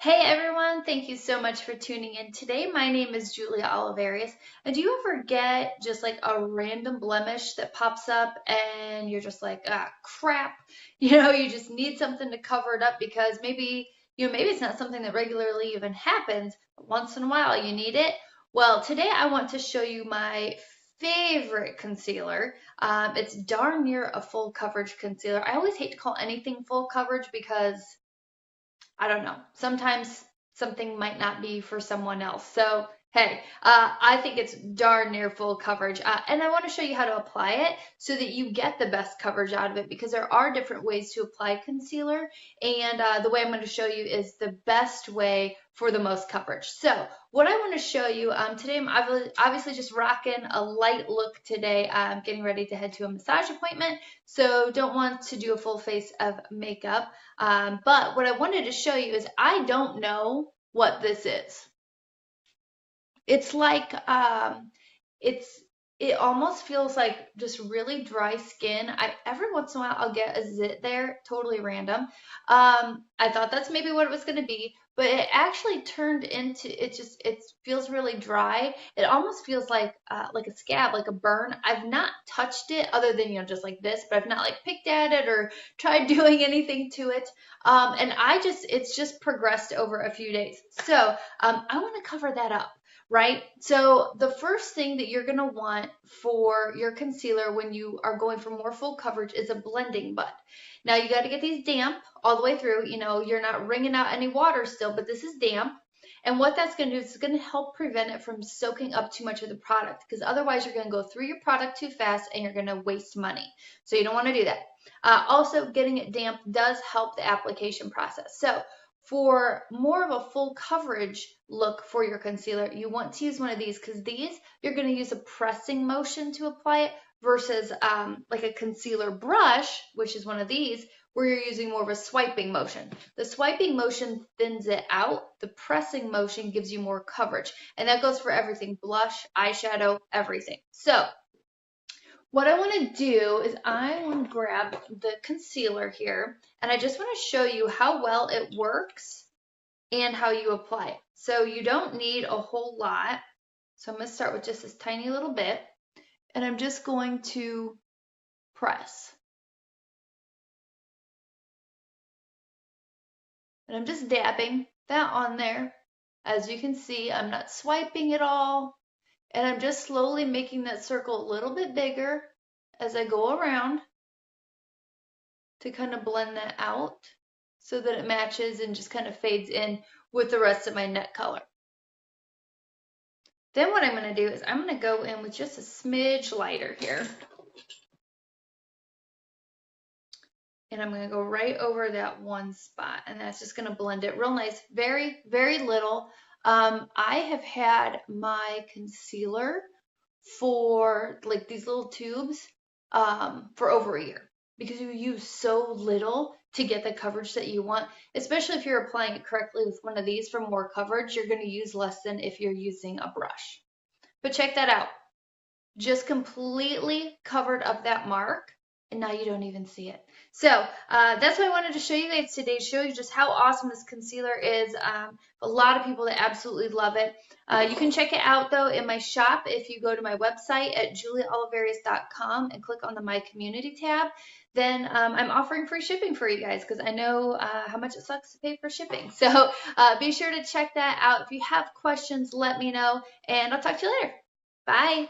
Hey everyone, thank you so much for tuning in today. My name is Julia Oliverius. And do you ever get just like a random blemish that pops up and you're just like, ah, crap? You just need something to cover it up because maybe it's not something that regularly even happens, but once in a while you need it. Well, today I want to show you my favorite concealer. It's darn near a full coverage concealer. I always hate to call anything full coverage because I don't know. Sometimes something might not be for someone else. So, hey, I think it's darn near full coverage. And I want to show you how to apply it so that you get the best coverage out of it because there are different ways to apply concealer. And the way I'm going to show you is the best way for the most coverage. So, what I want to show you today, I'm obviously just rocking a light look today. I'm getting ready to head to a massage appointment, so don't want to do a full face of makeup. But what I wanted to show you is I don't know what this is. It's like it's it almost feels like just really dry skin. Every once in a while I'll get a zit there, totally random. I thought that's maybe what it was going to be, but it actually turned into it feels really dry. It almost feels like a scab, like a burn. I've not touched it other than just like this, but I've not like picked at it or tried doing anything to it. And it's just progressed over a few days. So I want to cover that up, right? So the first thing that you're going to want for your concealer when you are going for more full coverage is a blending bud. Now you got to get these damp all the way through. You're not wringing out any water still, but this is damp. And what that's going to do is it's going to help prevent it from soaking up too much of the product, because otherwise you're going to go through your product too fast and you're going to waste money. So you don't want to do that. Also, getting it damp does help the application process. So for more of a full coverage look for your concealer, you want to use one of these because you're going to use a pressing motion to apply it versus like a concealer brush, which is one of these, where you're using more of a swiping motion. The swiping motion thins it out. The pressing motion gives you more coverage. And that goes for everything: blush, eyeshadow, everything. So what I want to do is I want to grab the concealer here, and I just want to show you how well it works and how you apply it. So you don't need a whole lot. So I'm going to start with just this tiny little bit, and I'm just going to press. And I'm just dabbing that on there. As you can see, I'm not swiping at all. And I'm just slowly making that circle a little bit bigger as I go around to kind of blend that out so that it matches and just kind of fades in with the rest of my neck color. Then what I'm going to do is I'm going to go in with just a smidge lighter here. And I'm going to go right over that one spot, and that's just going to blend it real nice. Very, very little. I have had my concealer for like these little tubes for over a year because you use so little to get the coverage that you want, especially if you're applying it correctly with one of these for more coverage. You're going to use less than if you're using a brush. But check that out. Just completely covered up that mark, and now you don't even see it. So that's what I wanted to show you guys today, show you just how awesome this concealer is. A lot of people that absolutely love it. You can check it out though in my shop if you go to my website at juliaoliverius.com and click on the My Community tab. Then I'm offering free shipping for you guys because I know how much it sucks to pay for shipping. So be sure to check that out. If you have questions, let me know, and I'll talk to you later. Bye.